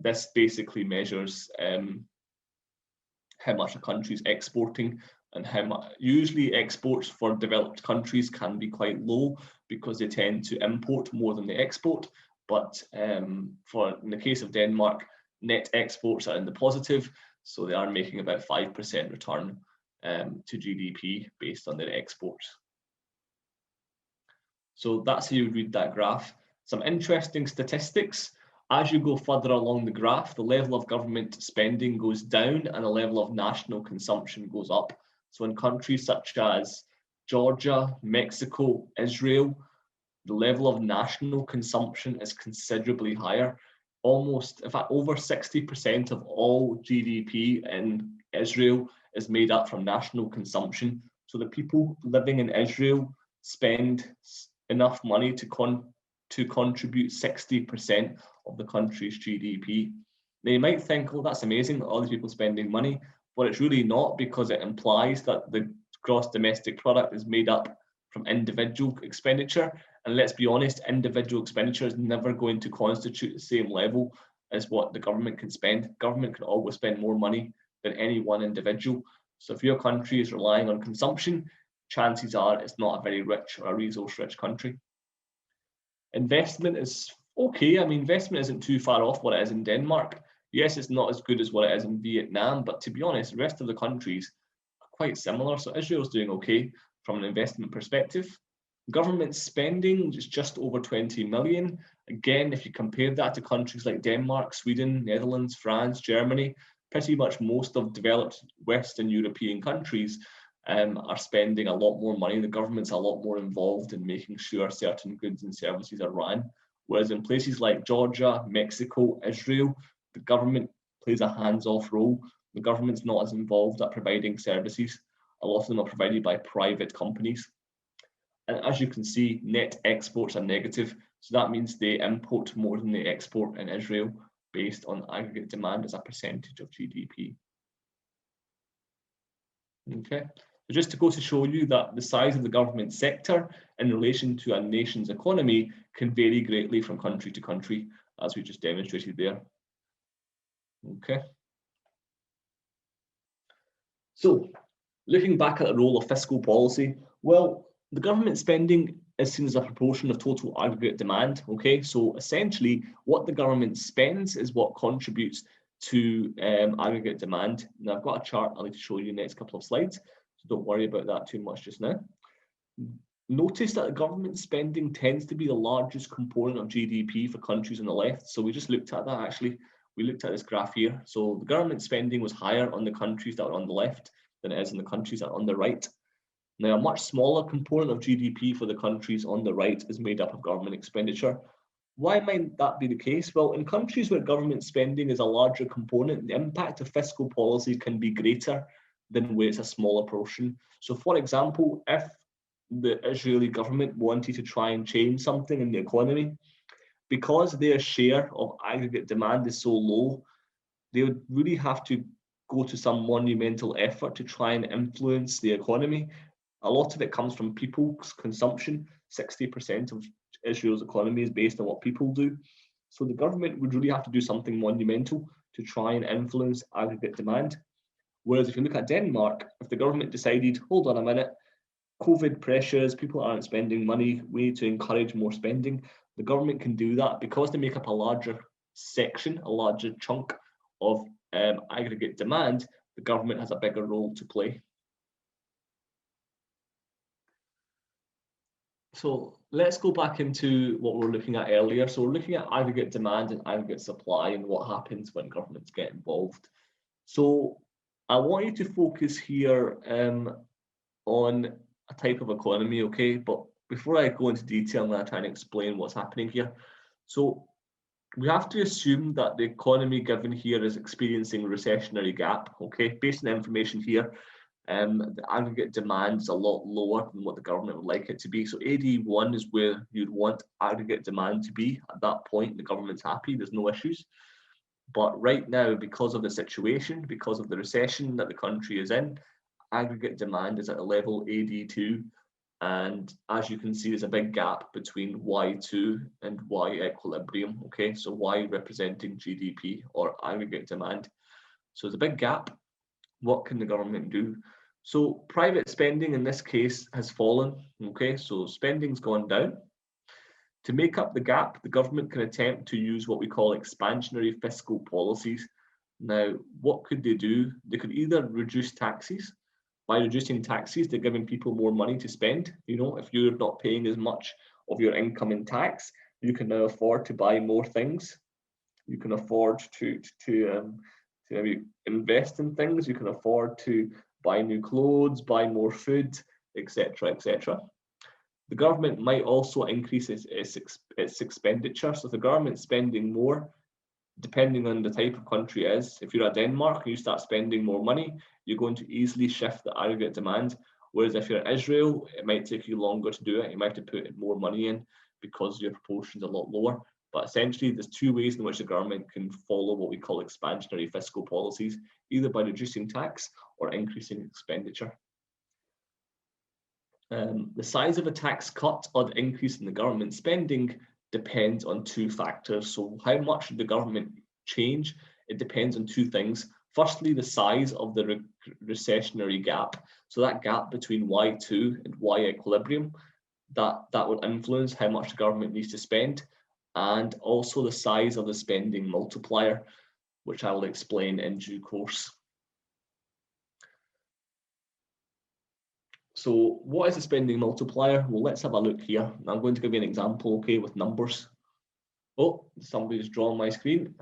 [SPEAKER 1] This basically measures how much a country is exporting, and how much. Usually exports for developed countries can be quite low because they tend to import more than they export. But in the case of Denmark, net exports are in the positive, so they are making about 5% return to GDP based on their exports. So that's how you read that graph. Some interesting statistics. As you go further along the graph, the level of government spending goes down and the level of national consumption goes up. So in countries such as Georgia, Mexico, Israel, the level of national consumption is considerably higher. Almost, in fact, over 60% of all GDP in Israel is made up from national consumption. So the people living in Israel spend enough money to contribute 60% of the country's GDP. Now you might think, oh, that's amazing, all these people spending money, but it's really not, because it implies that the gross domestic product is made up from individual expenditure. And let's be honest, individual expenditure is never going to constitute the same level as what the government can spend. Government can always spend more money than any one individual. So if your country is relying on consumption, chances are it's not a very rich or a resource-rich country. Investment is okay. I mean, investment isn't too far off what it is in Denmark. Yes, it's not as good as what it is in Vietnam, but to be honest, the rest of the countries are quite similar. So Israel's doing okay from an investment perspective. Government spending is just over 20 million. Again, if you compare that to countries like Denmark, Sweden, Netherlands, France, Germany, pretty much most of developed Western European countries are spending a lot more money. The government's a lot more involved in making sure certain goods and services are run. Whereas in places like Georgia, Mexico, Israel, the government plays a hands-off role. The government's not as involved at providing services. A lot of them are provided by private companies. And as you can see, net exports are negative. So that means they import more than they export in Israel based on aggregate demand as a percentage of GDP. Okay, so just to go to show you that the size of the government sector in relation to a nation's economy can vary greatly from country to country, as we just demonstrated there. Okay. So, looking back at the role of fiscal policy, well, the government spending is seen as a proportion of total aggregate demand. Okay, so essentially, what the government spends is what contributes to aggregate demand. Now, I've got a chart I'll need to show you in the next couple of slides, so don't worry about that too much just now. Notice that the government spending tends to be the largest component of GDP for countries on the left. So we just looked at that actually. We looked at this graph here. So the government spending was higher on the countries that are on the left than it is in the countries that are on the right. Now, a much smaller component of GDP for the countries on the right is made up of government expenditure. Why might that be the case? Well, in countries where government spending is a larger component, the impact of fiscal policy can be greater than where it's a smaller portion. So, for example, if the Israeli government wanted to try and change something in the economy, because their share of aggregate demand is so low, they would really have to go to some monumental effort to try and influence the economy. A lot of it comes from people's consumption. 60% of Israel's economy is based on what people do. So the government would really have to do something monumental to try and influence aggregate demand. Whereas if you look at Denmark, if the government decided, hold on a minute, COVID pressures, people aren't spending money, we need to encourage more spending, the government can do that because they make up a larger section, a larger chunk of aggregate demand. The government has a bigger role to play. So let's go back into what we were looking at earlier. So we're looking at aggregate demand and aggregate supply and what happens when governments get involved. So I want you to focus here on a type of economy, okay? But before I go into detail, I'm going to try and explain what's happening here. So we have to assume that the economy given here is experiencing a recessionary gap, okay? Based on the information here, the aggregate demand is a lot lower than what the government would like it to be. So AD1 is where you'd want aggregate demand to be. At that point, the government's happy, there's no issues. But right now, because of the situation, because of the recession that the country is in, aggregate demand is at a level AD2. And as you can see, there's a big gap between Y2 and Y equilibrium, okay? So Y representing GDP or aggregate demand. So there's a big gap. What can the government do? So private spending in this case has fallen, okay? So spending's gone down. To make up the gap, the government can attempt to use what we call expansionary fiscal policies. Now, what could they do? They could either reduce taxes. By reducing taxes, they're giving people more money to spend. You know, if you're not paying as much of your income in tax, you can now afford to buy more things. You can afford to maybe invest in things. You can afford to buy new clothes, buy more food, etc., etc. The government might also increase its expenditure. So if the government's spending more, depending on the type of country it is, if you're at Denmark and you start spending more money, you're going to easily shift the aggregate demand. Whereas if you're in Israel, it might take you longer to do it. You might have to put more money in because your proportion's a lot lower. But essentially, there's two ways in which the government can follow what we call expansionary fiscal policies, either by reducing tax or increasing expenditure. The size of a tax cut or the increase in the government spending depends on two factors. So how much the government change, it depends on two things. Firstly, the size of the recessionary gap. So that gap between Y2 and Y equilibrium, that will influence how much the government needs to spend, and also the size of the spending multiplier, which I will explain in due course. So what is a spending multiplier? Well, let's have a look here. I'm going to give you an example, okay, with numbers. Oh, somebody's drawn my screen.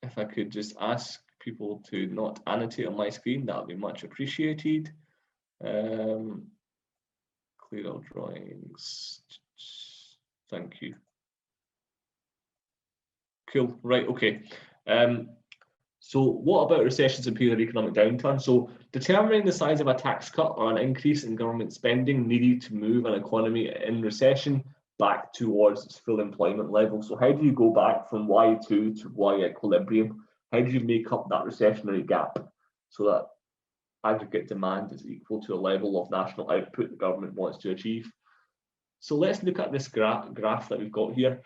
[SPEAKER 1] If I could just ask people to not annotate on my screen, that would be much appreciated. Clear all drawings. Thank you. Cool, right, okay. So what about recessions and period of economic downturn? So determining the size of a tax cut or an increase in government spending needed to move an economy in recession back towards its full employment level. So how do you go back from Y2 to Y equilibrium? How do you make up that recessionary gap so that aggregate demand is equal to a level of national output the government wants to achieve? So let's look at this graph that we've got here.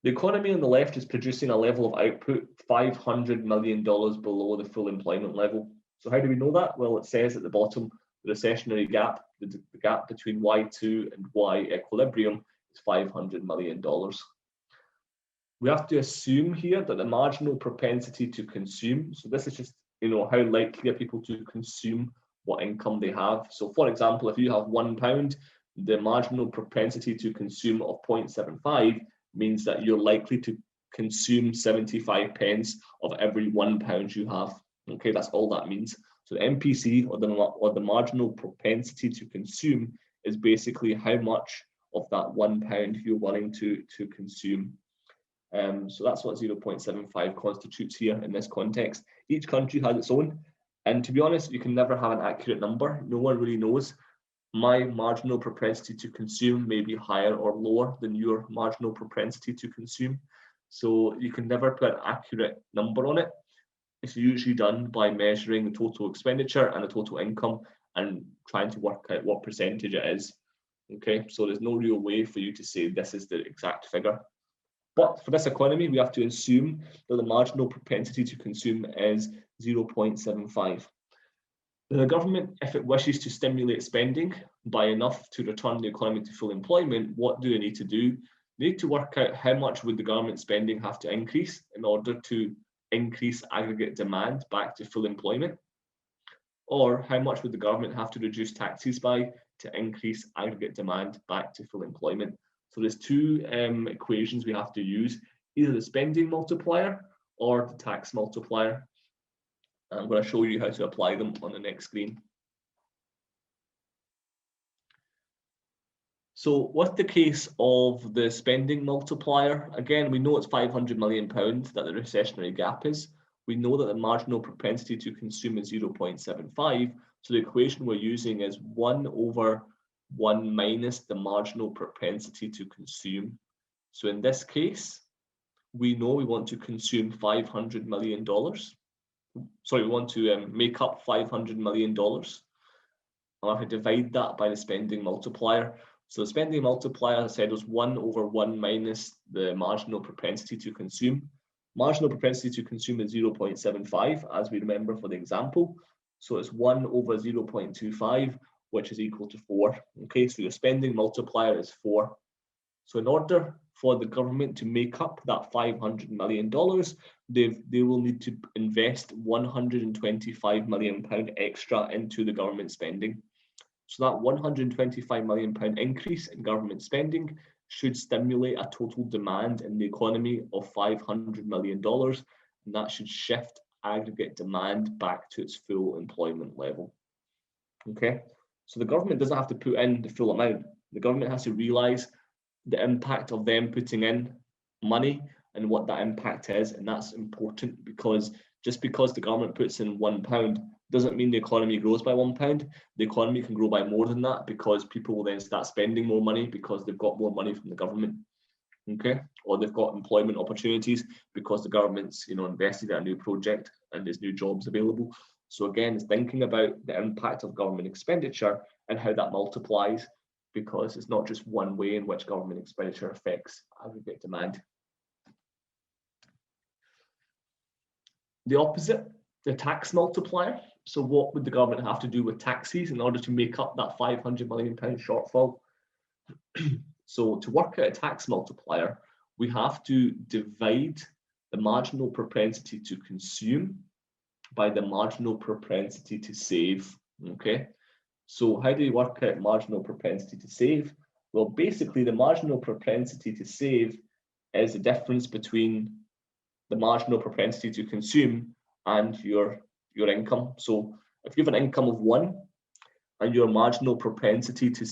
[SPEAKER 1] The economy on the left is producing a level of output $500 million below the full employment level. So how do we know that? Well, it says at the bottom, the recessionary gap, the gap between Y2 and Y equilibrium is $500 million. We have to assume here that the marginal propensity to consume, so this is just, how likely are people to consume what income they have. So for example, if you have £1, the marginal propensity to consume of 0.75 means that you're likely to consume 75 pence of every £1 you have. Okay, that's all that means. So the MPC, or the marginal propensity to consume, is basically how much of that £1 you're willing to consume. So that's what 0.75 constitutes here in this context. Each country has its own, and to be honest, you can never have an accurate number. No one really knows. My marginal propensity to consume may be higher or lower than your marginal propensity to consume. So you can never put an accurate number on it. It's usually done by measuring the total expenditure and the total income and trying to work out what percentage it is. Okay, so there's no real way for you to say this is the exact figure. But for this economy, we have to assume that the marginal propensity to consume is 0.75. The government, if it wishes to stimulate spending by enough to return the economy to full employment, what do they need to do? They need to work out how much would the government spending have to increase in order to increase aggregate demand back to full employment, or how much would the government have to reduce taxes by to increase aggregate demand back to full employment. So there's two equations we have to use, either the spending multiplier or the tax multiplier. I'm going to show you how to apply them on the next screen. So with the case of the spending multiplier, again, we know it's £500 million that the recessionary gap is. We know that the marginal propensity to consume is 0.75. So the equation we're using is 1 over 1 minus the marginal propensity to consume. So in this case, we know we want to consume $500 million. Sorry, we want to make up $500 million. I'll have to divide that by the spending multiplier. So the spending multiplier, as I said, was 1 over 1 minus the marginal propensity to consume. Marginal propensity to consume is 0.75, as we remember for the example. So it's 1 over 0.25, which is equal to 4. Okay, so your spending multiplier is 4. So in order for the government to make up that $500 million, they will need to invest £125 million extra into the government spending. So that £125 million increase in government spending should stimulate a total demand in the economy of $500 million, and that should shift aggregate demand back to its full employment level. Okay, so the government doesn't have to put in the full amount. The government has to realise the impact of them putting in money and what that impact is, and that's important because just because the government puts in £1 doesn't mean the economy grows by £1. The economy can grow by more than that because people will then start spending more money because they've got more money from the government. Okay, or they've got employment opportunities because the government's invested in a new project and there's new jobs available. So again, it's thinking about the impact of government expenditure and how that multiplies, because it's not just one way in which government expenditure affects aggregate demand. The opposite, the tax multiplier. So what would the government have to do with taxes in order to make up that £500 million shortfall? So to work out a tax multiplier, we have to divide the marginal propensity to consume by the marginal propensity to save. Okay, so how do you work out marginal propensity to save? Well, basically the marginal propensity to save is the difference between the marginal propensity to consume and your income. So if you have an income of 1 and your marginal propensity to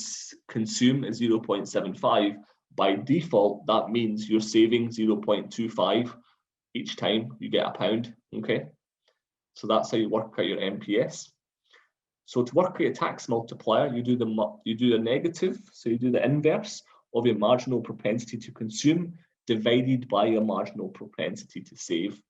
[SPEAKER 1] consume is 0.75, by default, that means you're saving 0.25 each time you get £1, okay? So that's how you work out your MPS. So to work out a tax multiplier, you do the negative, so you do the inverse of your marginal propensity to consume divided by your marginal propensity to save.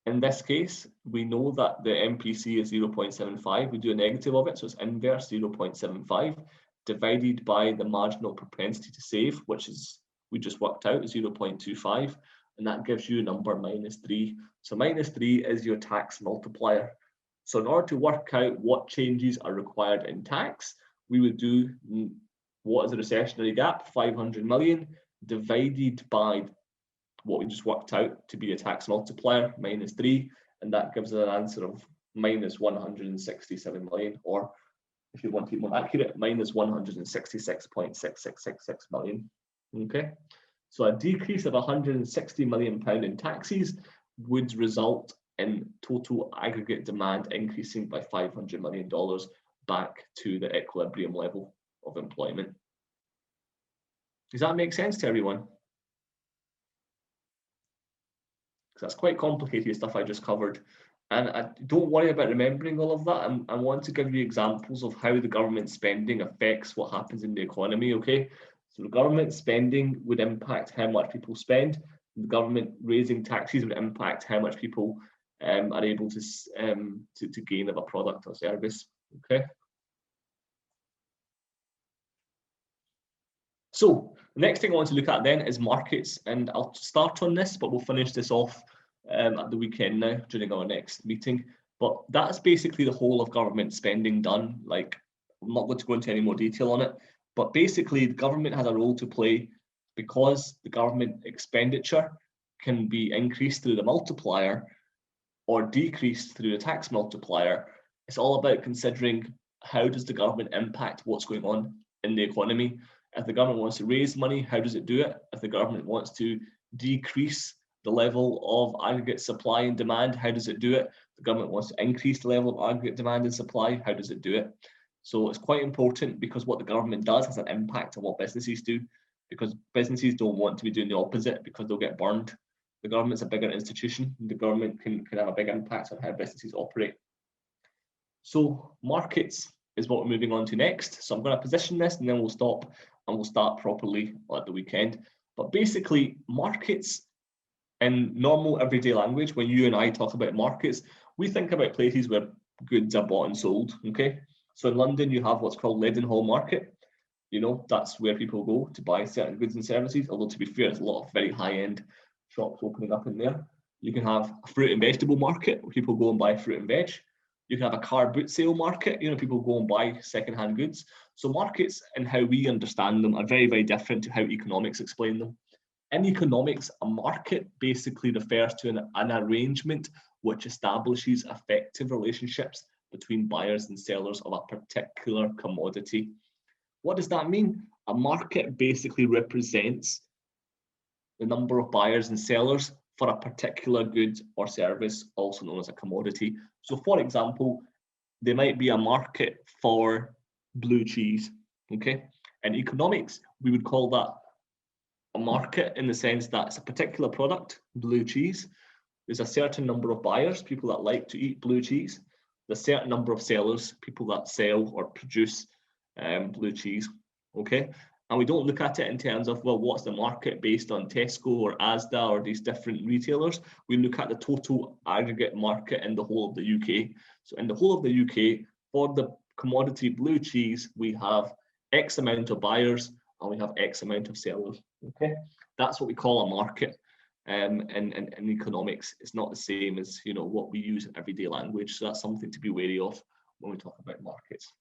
[SPEAKER 1] In this case, we know that the MPC is 0.75. We do a negative of it, so it's inverse 0.75 divided by the marginal propensity to save, which is, we just worked out, 0.25, and that gives you a number -3. So -3 is your tax multiplier. So in order to work out what changes are required in tax, we would do what is the recessionary gap, 500 million, divided by what we just worked out to be a tax multiplier, -3, and that gives us an answer of -167 million, or if you want to be more accurate, -166.6666 million. Okay, so a decrease of £160 million in taxes would result in total aggregate demand increasing by $500 million back to the equilibrium level of employment. Does that make sense to everyone? That's quite complicated stuff I just covered, and don't worry about remembering all of that. I want to give you examples of how the government spending affects what happens in the economy. Okay, so the government spending would impact how much people spend. The government raising taxes would impact how much people are able to gain of a product or service. Okay, so the next thing I want to look at then is markets, and I'll start on this, but we'll finish this off at the weekend now during our next meeting. But that's basically the whole of government spending done. Like, I'm not going to go into any more detail on it, but basically the government has a role to play because the government expenditure can be increased through the multiplier or decreased through the tax multiplier. It's all about considering how does the government impact what's going on in the economy. If the government wants to raise money, how does it do it? If the government wants to decrease the level of aggregate supply and demand, how does it do it? If the government wants to increase the level of aggregate demand and supply, how does it do it? So it's quite important because what the government does has an impact on what businesses do, because businesses don't want to be doing the opposite because they'll get burned. The government's a bigger institution. The government can have a big impact on how businesses operate. So markets is what we're moving on to next. So I'm going to position this and then we'll stop and we'll start properly at the weekend. But basically, markets in normal everyday language, when you and I talk about markets, we think about places where goods are bought and sold. Okay, so in London you have what's called Leadenhall Market. You know, that's where people go to buy certain goods and services, although to be fair, there's a lot of very high-end shops opening up in there. You can have a fruit and vegetable market where people go and buy fruit and veg. You can have a car boot sale market, you know, people go and buy second-hand goods. So markets and how we understand them are very, very different to how economics explain them. In economics, a market basically refers to an arrangement which establishes effective relationships between buyers and sellers of a particular commodity. What does that mean? A market basically represents the number of buyers and sellers for a particular good or service, also known as a commodity. So for example, there might be a market for blue cheese, okay? In economics, we would call that a market in the sense that it's a particular product, blue cheese. There's a certain number of buyers, people that like to eat blue cheese. There's a certain number of sellers, people that sell or produce blue cheese, okay? And we don't look at it in terms of, well, what's the market based on Tesco or Asda or these different retailers. We look at the total aggregate market in the whole of the UK. So in the whole of the UK, for the commodity blue cheese, we have X amount of buyers and we have X amount of sellers, okay? That's what we call a market. In economics, it's not the same as, you know, what we use in everyday language. So that's something to be wary of when we talk about markets.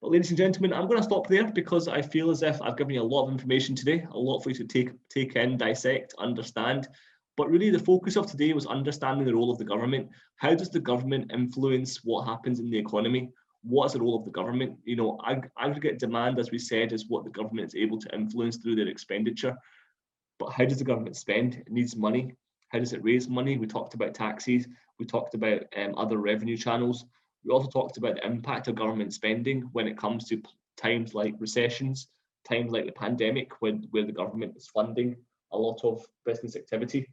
[SPEAKER 1] But ladies and gentlemen, I'm going to stop there because I feel as if I've given you a lot of information today, a lot for you to take in, dissect, understand. But really the focus of today was understanding the role of the government. How does the government influence what happens in the economy? What is the role of the government? You know, aggregate demand, as we said, is what the government is able to influence through their expenditure. But how does the government spend? It needs money. How does it raise money? We talked about taxes. We talked about other revenue channels. We also talked about the impact of government spending when it comes to times like recessions, times like the pandemic, where the government is funding a lot of business activity.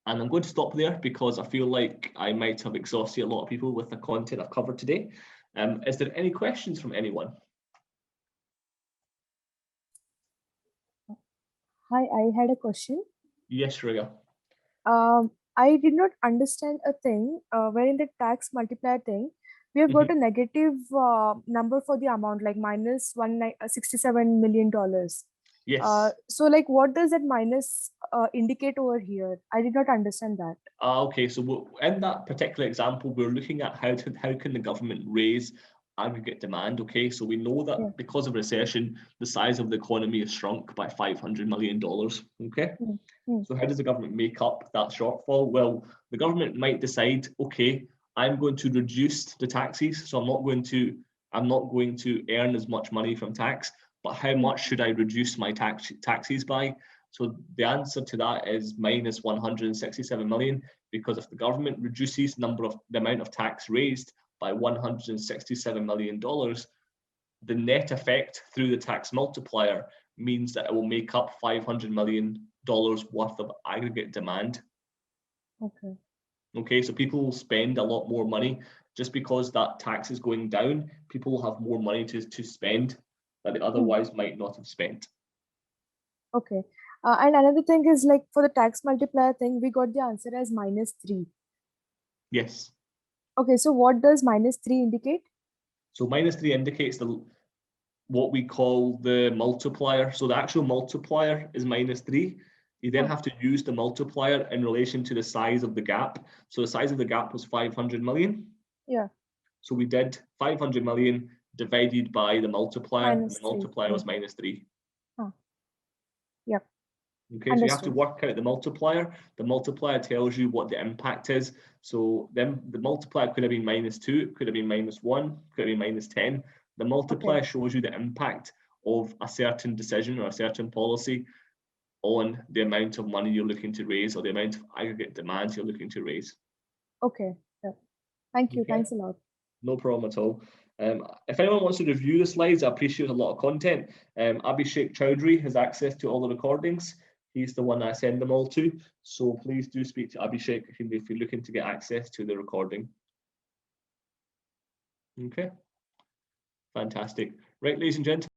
[SPEAKER 1] And I'm going to stop there because I feel like I might have exhausted a lot of people with the content I've covered today. Is there any questions from anyone?
[SPEAKER 2] Hi, I had a question.
[SPEAKER 1] Yes, Shreya.
[SPEAKER 2] I did not understand a thing where in the tax multiplier thing, we have got a negative number for the amount, like minus $67 million.
[SPEAKER 1] Yes.
[SPEAKER 2] So like what does that minus indicate over here? I did not understand that.
[SPEAKER 1] Okay, so in that particular example, we're looking at how can the government raise aggregate demand. Okay, so we know that because of recession, the size of the economy has shrunk by $500 million. Okay, so how does the government make up that shortfall? Well, the government might decide, okay, I'm going to reduce the taxes, so I'm not going to earn as much money from tax, but how much should I reduce my taxes by? So the answer to that is minus 167 million, because if the government reduces the amount of tax raised by $167 million, the net effect through the tax multiplier means that it will make up $500 million worth of aggregate demand. Okay, so people will spend a lot more money just because that tax is going down. People will have more money to spend that they otherwise might not have spent.
[SPEAKER 2] Okay. And another thing is, like, for the tax multiplier thing, we got the answer as -3.
[SPEAKER 1] Yes.
[SPEAKER 2] Okay, so what does -3 indicate?
[SPEAKER 1] So -3 indicates what we call the multiplier. So the actual multiplier is -3. You then have to use the multiplier in relation to the size of the gap. So the size of the gap was 500 million.
[SPEAKER 2] Yeah.
[SPEAKER 1] So we did 500 million divided by the multiplier, and the multiplier was -3.
[SPEAKER 2] Yep.
[SPEAKER 1] Okay, so you have to work out the multiplier. The multiplier tells you what the impact is. So then the multiplier could have been -2, it could have been -1, could have been -10. The multiplier shows you the impact of a certain decision or a certain policy on the amount of money you're looking to raise or the amount of aggregate demand you're looking to raise.
[SPEAKER 2] Okay. Yeah. Thank you.
[SPEAKER 1] Okay.
[SPEAKER 2] Thanks a lot.
[SPEAKER 1] No problem at all. If anyone wants to review the slides, I appreciate a lot of content. Abhishek Chowdhury has access to all the recordings. He's the one I send them all to. So please do speak to Abhishek if you're looking to get access to the recording. Okay. Fantastic. Right, ladies and gentlemen.